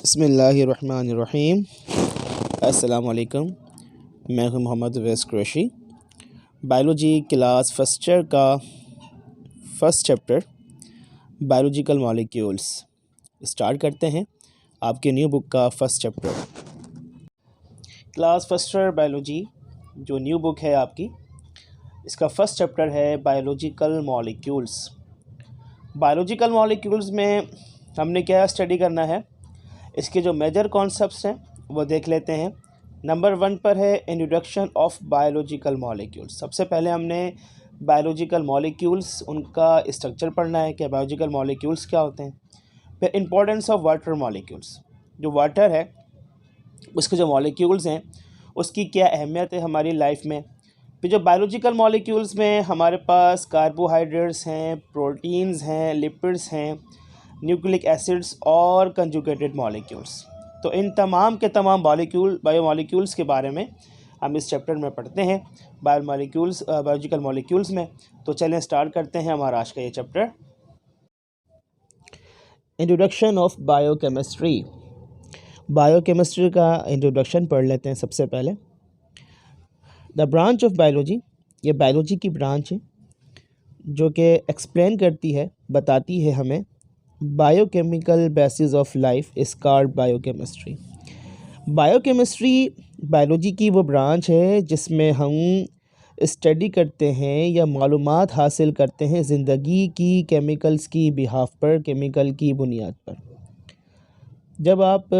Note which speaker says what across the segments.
Speaker 1: बिस्मिल्लाहिर्रहमानिर्रहीम। अस्सलाम वालेकुम। मैं हूं Mohammad Awais Qureshi. Biology class first year का first chapter biological molecules start करते हैं। आपके न्यू बुक का first chapter class first year biology जो न्यू बुक है आपकी, इसका फर्स्ट चैप्टर है बायोलॉजिकल मॉलिक्यूल्स। बायोलॉजिकल मॉलिक्यूल्स में हमने क्या स्टडी करना है, इसके जो मेजर कॉन्सेप्ट्स हैं वो देख लेते हैं। नंबर 1 पर है इंट्रोडक्शन ऑफ बायोलॉजिकल मॉलिक्यूल्स। सबसे पहले हमने बायोलॉजिकल मॉलिक्यूल्स, उनका स्ट्रक्चर पढ़ना है कि बायोलॉजिकल मॉलिक्यूल्स क्या होते हैं। फिर इंपॉर्टेंस ऑफ वाटर मॉलिक्यूल्स, जो वाटर है उसके जो मॉलिक्यूल्स हैं उसकी क्या अहमियत है हमारी लाइफ में। फिर जो बायोलॉजिकल मॉलिक्यूल्स में हमारे पास कार्बोहाइड्रेट्स हैं, प्रोटीन्स हैं, लिपिड्स हैं, न्यूक्लिक एसिड्स और कंजुगेटेड मॉलिक्यूल्स। तो इन तमाम के तमाम बायोमॉलिक्यूल्स के बारे में हम इस चैप्टर में पढ़ते हैं, बायोलॉजिकल मॉलिक्यूल्स में। तो चलें स्टार्ट करते हैं हमारा आज का ये chapter. Introduction of biochemistry. Biochemistry का इंट्रोडक्शन पढ़ लेते हैं सबसे पहले। द ब्रांच ऑफ बायोलॉजी, ये बायोलॉजी की ब्रांच है जो कि एक्सप्लेन करती है, बताती है हमें biochemical basis of life is called biochemistry. Biochemistry biology की वो ब्रांच है जिसमें हम स्टडी करते हैं या मालूमात हासिल करते हैं ज़िंदगी की केमिकल्स की बिहाफ पर, केमिकल की बुनियाद पर। जब आप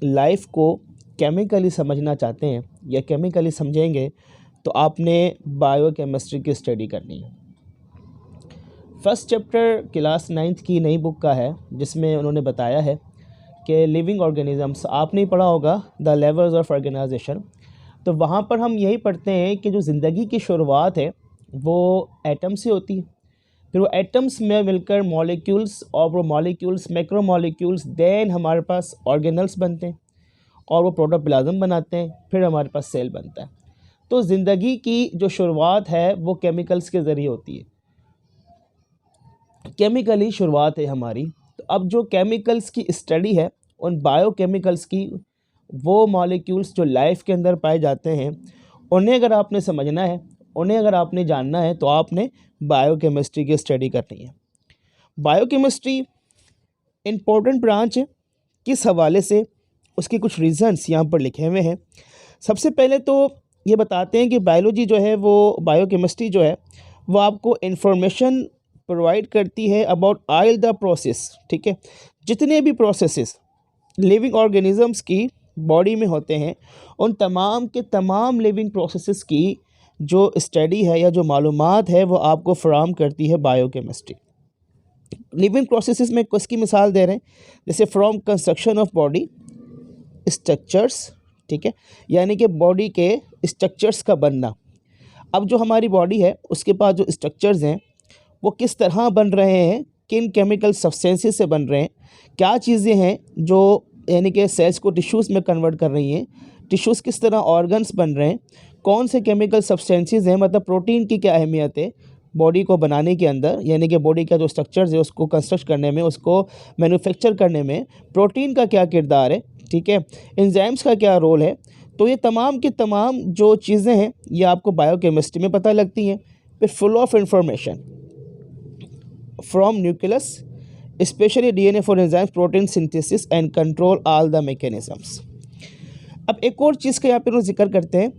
Speaker 1: लाइफ को केमिकली समझना चाहते हैं या केमिकली समझेंगे तो आपने बायोकेमिस्ट्री की स्टडी करनी है। फर्स्ट चैप्टर क्लास 9th की नई बुक का है जिसमें उन्होंने बताया है कि लिविंग ऑर्गेनिजम्स, आपने पढ़ा होगा द लेवल्स ऑफ ऑर्गेनाइजेशन। तो वहाँ पर हम यही पढ़ते हैं कि जो ज़िंदगी की शुरुआत है वो एटम से होती है, फिर वो एटम्स में मिलकर मॉलिक्यूल्स, और वो मॉलिक्यूल्स मैक्रो मॉलिक्यूल्स, देन हमारे पास ऑर्गेनल्स बनते हैं और वो प्रोटोप्लाज्म बनाते हैं, फिर हमारे पास सेल बनता है। तो ज़िंदगी की जो शुरुआत है वो केमिकल्स के ज़रिए होती है, केमिकली शुरुआत है हमारी। तो अब जो केमिकल्स की स्टडी है, उन बायोकेमिकल्स की, वो मॉलिक्यूल्स जो लाइफ के अंदर पाए जाते हैं, उन्हें अगर आपने समझना है, उन्हें अगर आपने जानना है तो आपने बायोकेमिस्ट्री की स्टडी करनी है। बायोकेमिस्ट्री इम्पोर्टेंट ब्रांच है, किस हवाले से, उसके कुछ रीज़न्स यहाँ पर लिखे हुए हैं। सबसे पहले तो ये बताते हैं कि बायोलॉजी जो है, वो बायोकेमिस्ट्री जो है वो आपको इन्फॉर्मेशन प्रोवाइड करती है अबाउट ऑल द प्रोसेस। ठीक है, जितने भी प्रोसेसेस लिविंग ऑर्गेनिजम्स की बॉडी में होते हैं, उन तमाम के तमाम लिविंग प्रोसेसेस की जो स्टडी है या जो मालूमात है वो आपको फराहम करती है बायोकेमिस्ट्री। लिविंग प्रोसेसेस में किसकी मिसाल दे रहे हैं, जैसे from construction of body structures. ठीक है, यानी कि बॉडी के स्ट्रक्चर्स का बनना। अब जो हमारी बॉडी है उसके पास जो स्ट्रक्चर्स हैं वो किस तरह बन रहे हैं, किन केमिकल सब्सटेंसेस से बन रहे हैं, क्या चीज़ें हैं जो यानी कि सेल्स को टिश्यूज़ में कन्वर्ट कर रही हैं, टिश्यूज़ किस तरह ऑर्गन्स बन रहे हैं, कौन से केमिकल सब्सटेंसेस हैं, मतलब प्रोटीन की क्या अहमियत है बॉडी को बनाने के अंदर, यानी कि बॉडी का जो स्ट्रक्चर्स है उसको कंस्ट्रक्ट करने में, उसको मैन्युफैक्चर करने में प्रोटीन का क्या किरदार है। ठीक है, एंजाइम्स का क्या रोल है। तो ये तमाम की तमाम जो चीज़ें हैं ये आपको बायोकेमिस्ट्री में पता लगती हैं। फिर full of information from nucleus, specially DNA for enzymes protein synthesis and control all the mechanisms. अब एक और चीज़ का यहाँ पर जिक्र करते हैं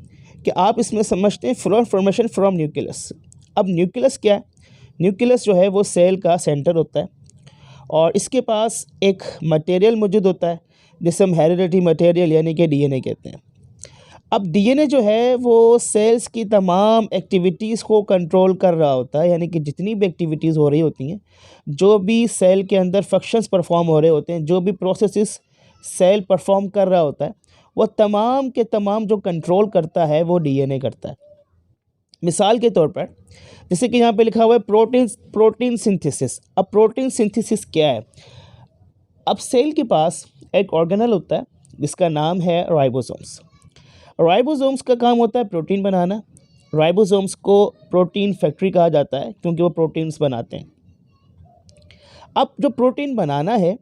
Speaker 1: कि आप इसमें समझते हैं full of information from nucleus. अब न्यूक्लियस क्या है, न्यूक्लियस जो है वो सेल का सेंटर होता है और इसके पास एक मटेरियल मौजूद होता है जिसे हम हेरिडिटी मटेरियल यानी कि डीएनए कहते हैं। अब डीएनए जो है वो सेल्स की तमाम एक्टिविटीज़ को कंट्रोल कर रहा होता है, यानी कि जितनी भी एक्टिविटीज़ हो रही होती हैं, जो भी सेल के अंदर फंक्शंस परफॉर्म हो रहे होते हैं, जो भी प्रोसेसेस सेल परफॉर्म कर रहा होता है, वो तमाम के तमाम जो कंट्रोल करता है वो डीएनए करता है। मिसाल के तौर पर जैसे कि यहाँ पे लिखा हुआ है प्रोटीन सिंथेसिस। अब प्रोटीन सिंथेसिस क्या है, अब सेल के पास एक ऑर्गेनल होता है जिसका नाम है राइबोसोम्स। राइबोसोम्स का काम होता है प्रोटीन बनाना। राइबोसोम्स को प्रोटीन फैक्ट्री कहा जाता है क्योंकि वो प्रोटीन्स बनाते हैं। अब जो प्रोटीन बनाना है,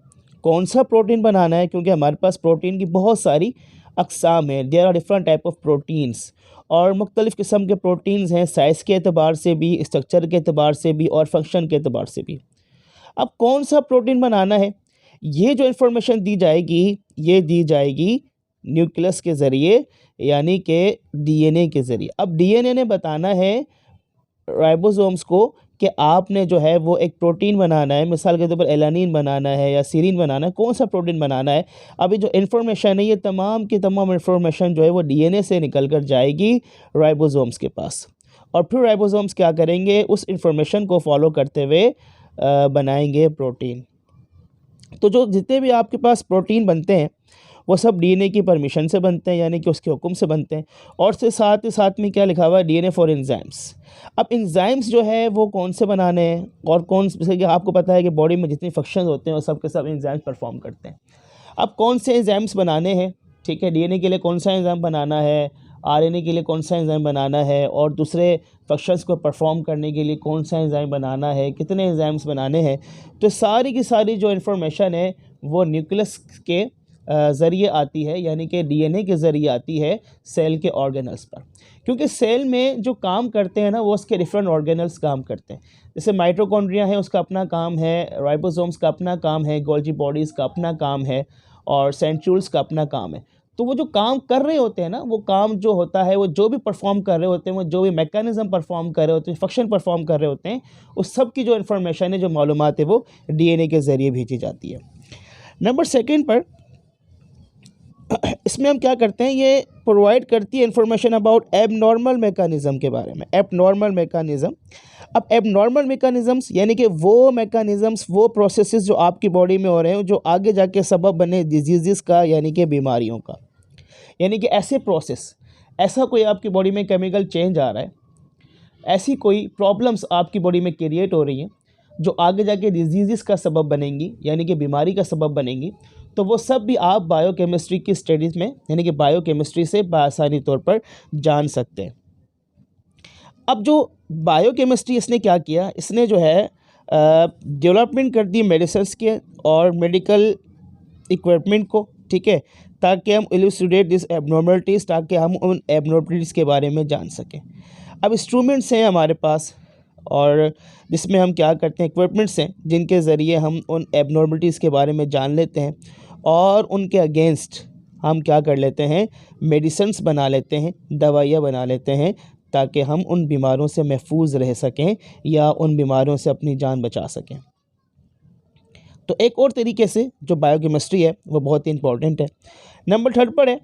Speaker 1: कौन सा प्रोटीन बनाना है, क्योंकि हमारे पास प्रोटीन की बहुत सारी अक़साम हैं, there are different type of proteins, और मुख्तलिफ़ किस्म के प्रोटीन्स हैं, साइज़ के एतबार से भी, स्ट्रक्चर के एतबार से भी और फंक्शन के एतबार से भी। अब कौन सा प्रोटीन बनाना है, ये जो इन्फॉर्मेशन दी जाएगी, ये दी जाएगी न्यूक्लियस के ज़रिए, यानी कि डीएनए के ज़रिए। अब डीएनए ने बताना है राइबोसोम्स को कि आपने जो है वो एक प्रोटीन बनाना है, मिसाल के तौर पर एलानिन बनाना है या सीरीन बनाना है, कौन सा प्रोटीन बनाना है। अभी जो इन्फॉर्मेशन है, ये तमाम की तमाम इन्फॉर्मेशन जो है वो डीएनए से निकल कर जाएगी राइबोसोम्स के पास, और फिर राइबोसोम्स क्या करेंगे, उस इन्फॉर्मेशन को फॉलो करते हुए बनाएंगे प्रोटीन। तो जो जितने भी आपके पास प्रोटीन बनते हैं वो सब डीएनए की परमिशन से बनते हैं, यानी कि उसके हुक्म से बनते हैं। और से साथ ही साथ में क्या लिखा हुआ है, डीएनए फॉर एंजाइम्स। अब एंजाइम्स जो है वो कौन से बनाने हैं, और कौन, जैसे कि आपको पता है कि बॉडी में जितने फंक्शन होते हैं वो सब के सब एंजाइम्स परफॉर्म करते हैं। अब कौन से एंजाइम्स बनाने हैं, ठीक है, डीएनए के लिए कौन सा एंजाइम बनाना है, आरएनए के लिए कौन सा एंजाइम बनाना है, और दूसरे फंक्शंस को परफॉर्म करने के लिए कौन सा एंजाइम बनाना है, कितने एंजाइम्स बनाने हैं, तो सारी की सारी जो इन्फॉर्मेशन है वो न्यूक्लियस के ज़रिए आती है, यानी कि डीएनए के ज़रिए आती है सेल के ऑर्गेनल्स पर। क्योंकि सेल में जो काम करते हैं ना, वो उसके डिफरेंट ऑर्गेनल्स काम करते हैं। जैसे माइटोकॉन्ड्रिया है, उसका अपना काम है, राइबोसोम्स का अपना काम है, गोल्जी बॉडीज़ का अपना काम है, और सेंट्रियोल्स का अपना काम है। तो वो जो काम कर रहे होते हैं ना, वो काम जो होता है, वो जो भी परफॉर्म कर रहे होते हैं, वो जो भी मैकेनिज़्म परफॉर्म कर रहे होते हैं, फंक्शन परफॉर्म कर रहे होते हैं, उस सब की जो इन्फॉर्मेशन है, जो मालूमात है, वो डीएनए के ज़रिए भेजी जाती है। नंबर सेकंड पर इसमें हम क्या करते हैं, ये प्रोवाइड करती है इन्फॉर्मेशन अबाउट एबनॉर्मल मैकेनिज़्म के बारे में। एबनॉर्मल मैकेनिज़्म, अब एबनॉर्मल मैकेनिज़म्स यानी कि वो मैकेनिज़म्स, वो प्रोसेसेस जो आपकी बॉडी में हो रहे हैं, जो आगे जाके सबब बने डिजीज़ का, यानी कि बीमारियों का। यानी कि ऐसे प्रोसेस, ऐसा कोई आपकी बॉडी में केमिकल चेंज आ रहा है, ऐसी कोई प्रॉब्लम्स आपकी बॉडी में क्रिएट हो रही हैं जो आगे जाके डिजीज़ का सबब बनेंगी, यानी कि बीमारी का सबब बनेंगी, तो वो सब भी आप बायोकेमिस्ट्री की स्टडीज़ में, यानी कि बायोकेमिस्ट्री से बआसानी तौर पर जान सकते हैं। अब जो बायोकेमिस्ट्री इसने क्या किया, इसने जो है डेवलपमेंट कर दी मेडिसिन्स के और मेडिकल इक्विपमेंट को, ठीक है, ताकि हम इलुसिडेट दिस एबनॉर्मलिटीज़, ताकि हम उन एबनॉर्मलिटीज़ के बारे में जान सकें। अब इंस्ट्रूमेंट्स हैं हमारे पास, और जिसमें हम क्या करते हैं, इक्विपमेंट्स हैं जिनके ज़रिए हम उन एबनॉर्मलिटीज़ के बारे में जान लेते हैं, और उनके अगेंस्ट हम क्या कर लेते हैं, मेडिसिन्स बना लेते हैं, दवाइयाँ बना लेते हैं, ताकि हम उन बीमारों से महफूज रह सकें या उन बीमारों से अपनी जान बचा सकें। तो एक और तरीके से जो बायोकेमिस्ट्री है वो बहुत ही इंपॉर्टेंट है। नंबर थर्ड पर है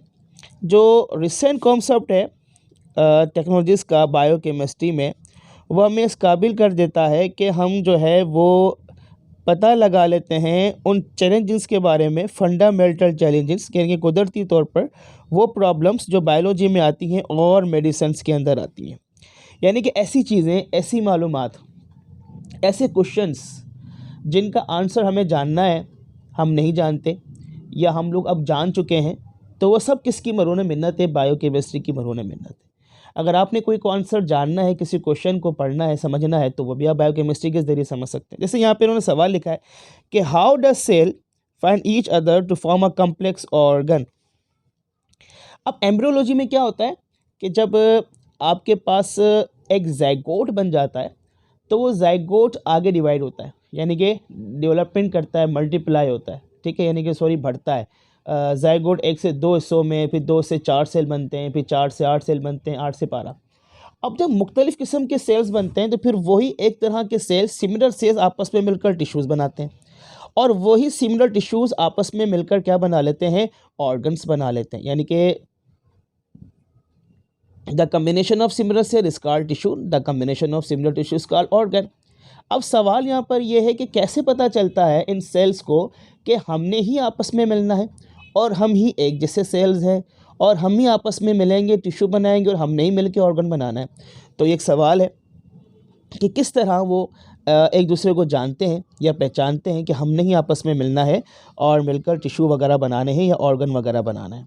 Speaker 1: जो रिसेंट कॉन्सेप्ट है टेक्नोलॉजीज़ का बायोकेमिस्ट्री में, वो हमें इस काबिल कर देता है कि हम जो है वो पता लगा लेते हैं उन चैलेंजेस के बारे में, फंडामेंटल चैलेंजेस, यानी कुदरती तौर पर वो प्रॉब्लम्स जो बायोलॉजी में आती हैं और मेडिसिन्स के अंदर आती हैं। यानी कि ऐसी चीज़ें, ऐसी मालूमात, ऐसे क्वेश्चंस जिनका आंसर हमें जानना है, हम नहीं जानते, या हम लोग अब जान चुके हैं, तो वो सब किसकी मरोने मिन्नत है, बायोकेमिस्ट्री की मरोने मिन्नत है। अगर आपने कोई आंसर जानना है, किसी क्वेश्चन को पढ़ना है, समझना है, तो वो भी आप बायोकेमिस्ट्री के ज़रिए समझ सकते हैं। जैसे यहाँ पे उन्होंने सवाल लिखा है कि how does cell find each other to form a complex organ. अब एम्ब्रियोलॉजी में क्या होता है कि जब आपके पास एक ज़ाइगोट बन जाता है, तो वो ज़ाइगोट आगे डिवाइड होता है, यानी कि डेवलपमेंट करता है, मल्टीप्लाई होता है, ठीक है, यानी कि सॉरी बढ़ता है। ज़ाइगोट 1 से 2 हिस्सों में, फिर 2 से 4 सेल बनते हैं, फिर 4 से 8 सेल बनते हैं, 8 से 12। अब जब मुख्तलिफ़ किस्म के सेल्स बनते हैं, तो फिर वही एक तरह के सेल्स, सिमिलर सेल्स आपस में मिलकर टिश्यूज़ बनाते हैं, और वही सिमिलर टिश्यूज़ आपस में मिलकर क्या बना लेते हैं, ऑर्गन्स बना लेते हैं। यानी कि the combination of similar cell is called tissue, the combination of similar tissue is called organ. अब सवाल यहाँ पर यह है कि कैसे पता चलता है इन सेल्स को कि हमने ही आपस में मिलना है, और हम ही एक जैसे सेल्स हैं, और हम ही आपस में मिलेंगे, टिश्यू बनाएंगे, और हमने ही मिल के ऑर्गन बनाना है। तो एक सवाल है कि किस तरह वो एक दूसरे को जानते हैं या पहचानते हैं कि हमने ही आपस में मिलना है और मिलकर टिश्यू वगैरह बनाने हैं या ऑर्गन वगैरह बनाना है।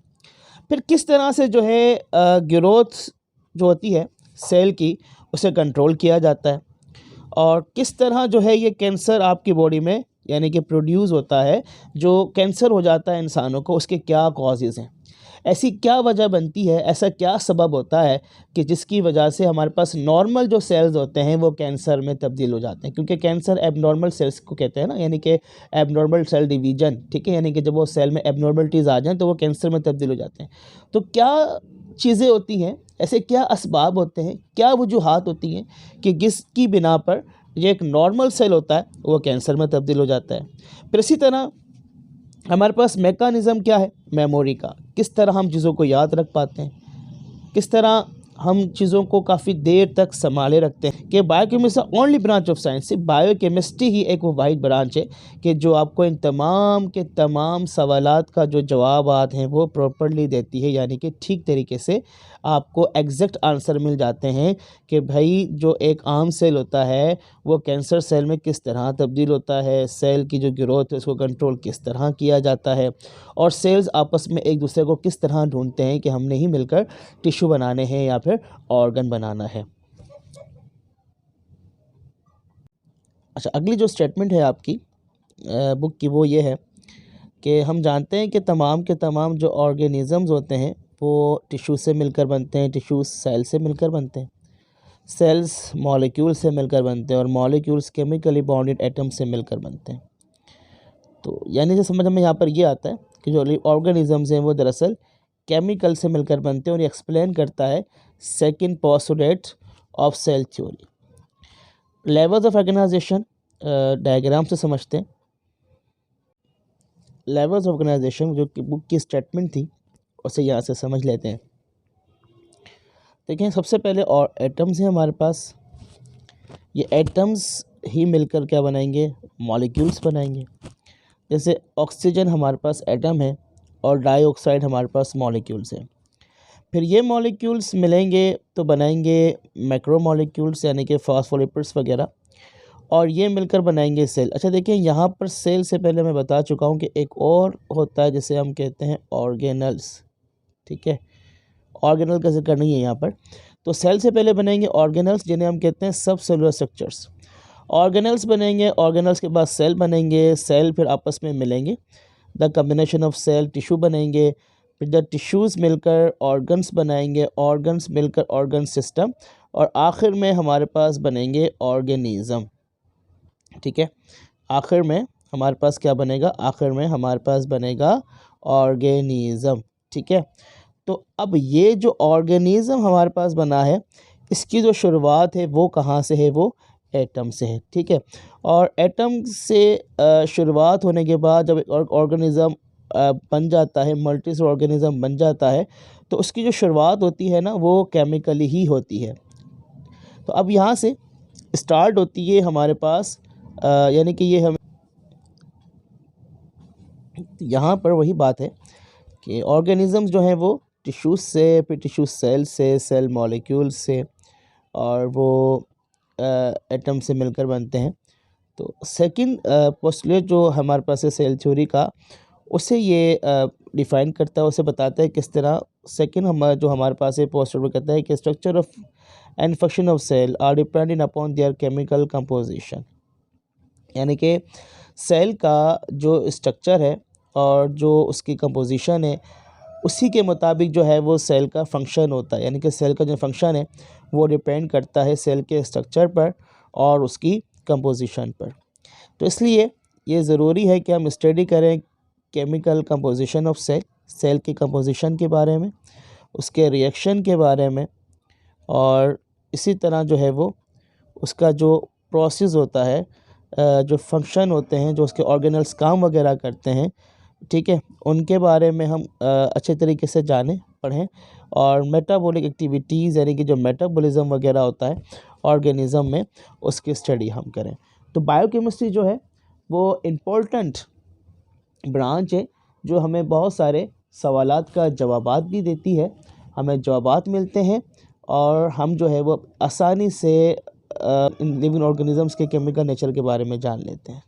Speaker 1: फिर किस तरह से जो है ग्रोथ जो होती है सेल की, उसे कंट्रोल किया जाता है, और किस तरह जो है ये कैंसर आपकी बॉडी में यानी कि प्रोड्यूस होता है, जो कैंसर हो जाता है इंसानों को, उसके क्या कॉजेज़ हैं, ऐसी क्या वजह बनती है, ऐसा क्या सबब होता है कि जिसकी वजह से हमारे पास नॉर्मल जो सेल्स होते हैं वो कैंसर में तब्दील हो जाते हैं। क्योंकि कैंसर एबनॉर्मल सेल्स को कहते हैं ना, यानी कि एबनॉर्मल सेल डिवीजन, ठीक है, यानी कि जब वो सेल में एबनॉर्मलिटीज़ आ जाएँ तो वो कैंसर में तब्दील हो जाते हैं। तो क्या चीज़ें होती हैं, ऐसे क्या असबाब होते हैं, क्या वजूहात होती हैं कि जिसकी बिना पर ये एक नॉर्मल सेल होता है वो कैंसर में तब्दील हो जाता है। फिर इसी तरह हमारे पास मैकेनिज़्म क्या है मेमोरी का, किस तरह हम चीज़ों को याद रख पाते हैं, किस तरह हम चीज़ों को काफ़ी देर तक संभाले रखते हैं। कि biochemistry only branch of science, सिर्फ बायोकेमिस्ट्री ही एक वो वाहिद ब्रांच है कि जो आपको इन तमाम के तमाम सवालात का जो जवाबात हैं वो प्रॉपर्ली देती है, यानी कि ठीक तरीके से आपको एग्जैक्ट आंसर मिल जाते हैं कि भाई जो एक आम सेल होता है वो कैंसर सेल में किस तरह तब्दील होता है, सेल की जो ग्रोथ है उसको कंट्रोल किस तरह किया जाता है, और सेल्स आपस में एक दूसरे को किस तरह ढूंढते हैं कि हमने ही मिलकर टिश्यू बनाने हैं या फिर ऑर्गन बनाना है। अच्छा, अगली जो स्टेटमेंट है आपकी बुक की वो ये है कि हम जानते हैं कि तमाम के तमाम जो ऑर्गेनिज़म्स होते हैं वो टिश्यू से मिलकर बनते हैं, टिश्यू सेल से मिलकर बनते हैं, सेल्स मॉलिक्यूल से मिलकर बनते हैं, और मॉलिक्यूल्स केमिकली बॉन्डेड एटम से मिलकर बनते हैं। तो यानी जो समझ में यहाँ पर ये आता है कि जो ऑर्गेनिज़म्स हैं वो दरअसल केमिकल से मिलकर बनते हैं, और ये एक्सप्लेन करता है second postulate of cell theory. Levels of organisation diagram से समझते हैं। लेवल्स ऑफ ऑर्गेनाइजेशन जो कि बुक की स्टेटमेंट थी उसे यहाँ से समझ लेते हैं। देखें, सबसे पहले और एटम्स हैं हमारे पास, ये एटम्स ही मिलकर क्या बनाएंगे, मॉलिक्यूल्स बनाएंगे। जैसे ऑक्सीजन हमारे पास एटम है और डाइऑक्साइड हमारे पास मॉलिक्यूल्स हैं। फिर ये मॉलिक्यूल्स मिलेंगे तो बनाएंगे मैक्रो मॉलिक्यूल्स, यानी कि फॉस्फोलिपिड्स वगैरह, और ये मिलकर बनाएंगे सेल। अच्छा देखिए, यहाँ पर सेल से पहले मैं बता चुका हूँ कि एक और होता है जिसे हम कहते हैं ऑर्गेनल्स, ठीक है, ऑर्गेनल का जिक्र नहीं है यहाँ पर। तो सेल से पहले बनेंगे ऑर्गेनल्स जिन्हें हम कहते हैं सब सेलुलर स्ट्रक्चर्स। ऑर्गेनल्स बनेंगे, ऑर्गेनल्स के बाद सेल बनेंगे, सेल फिर आपस में मिलेंगे, the combination of cell tissue बनेंगे, फिर द टिश्यूज़ मिलकर ऑर्गन्स बनाएंगे, ऑर्गन्स मिलकर ऑर्गन सिस्टम, और आखिर में हमारे पास बनेंगे ऑर्गेनिज़म, ठीक है। आखिर में हमारे पास क्या बनेगा, आखिर में हमारे पास बनेगा ऑर्गेनिज़म, ठीक है। तो अब ये जो ऑर्गेनिज़म हमारे पास बना है इसकी जो शुरुआत है वो कहाँ से है, वो एटम से है, ठीक है। और एटम से शुरुआत होने के बाद जब एक ऑर्गेनिज़म बन जाता है, मल्टी ऑर्गेनिज़म बन जाता है, तो उसकी जो शुरुआत होती है ना वो केमिकली ही होती है। तो अब यहाँ से स्टार्ट होती है हमारे पास यानी कि ये हम यहाँ पर वही बात है कि ऑर्गेनिज़म्स जो हैं वो टिश्यूज़ से, फिर टिश्यू सेल से, सेल मॉलिक्यूल से, और वो एटम से मिलकर बनते हैं। तो सेकंड पोस्टुलेट जो हमारे पास है सेल थ्योरी का, उसे ये डिफ़ाइन करता है, उसे बताता है किस तरह। सेकंड जो हमारे पास है पोस्टुलेट कहता है कि structure of and function of cell are dependent upon their chemical composition, यानी कि सेल का जो स्ट्रक्चर है और जो उसकी कंपोजिशन है उसी के मुताबिक जो है वो सेल का फंक्शन होता है, यानी कि सेल का जो फंक्शन है वो डिपेंड करता है सेल के स्ट्रक्चर पर और उसकी कंपोजिशन पर। तो इसलिए ये ज़रूरी है कि हम स्टडी करें chemical composition of cell, cell की कंपोजिशन के बारे में, उसके रिएक्शन के बारे में, और इसी तरह जो है वो उसका जो प्रोसेस होता है, जो फंक्शन होते हैं, जो उसके ऑर्गेनल्स काम वगैरह करते हैं, ठीक है, उनके बारे में हम अच्छे तरीके से जानें, पढ़ें, और मेटाबॉलिक एक्टिविटीज़ यानी कि जो मेटाबॉलिज्म वगैरह होता है ऑर्गेनिज़म में उसकी स्टडी हम करें। तो बायोकेमिस्ट्री जो है वो इम्पोर्टेंट ब्रांच है जो हमें बहुत सारे सवालात का जवाबात भी देती है, हमें जवाबात मिलते हैं और हम जो है वो आसानी से लिविंग ऑर्गेनिज़म्स के केमिकल नेचर के बारे में जान लेते हैं।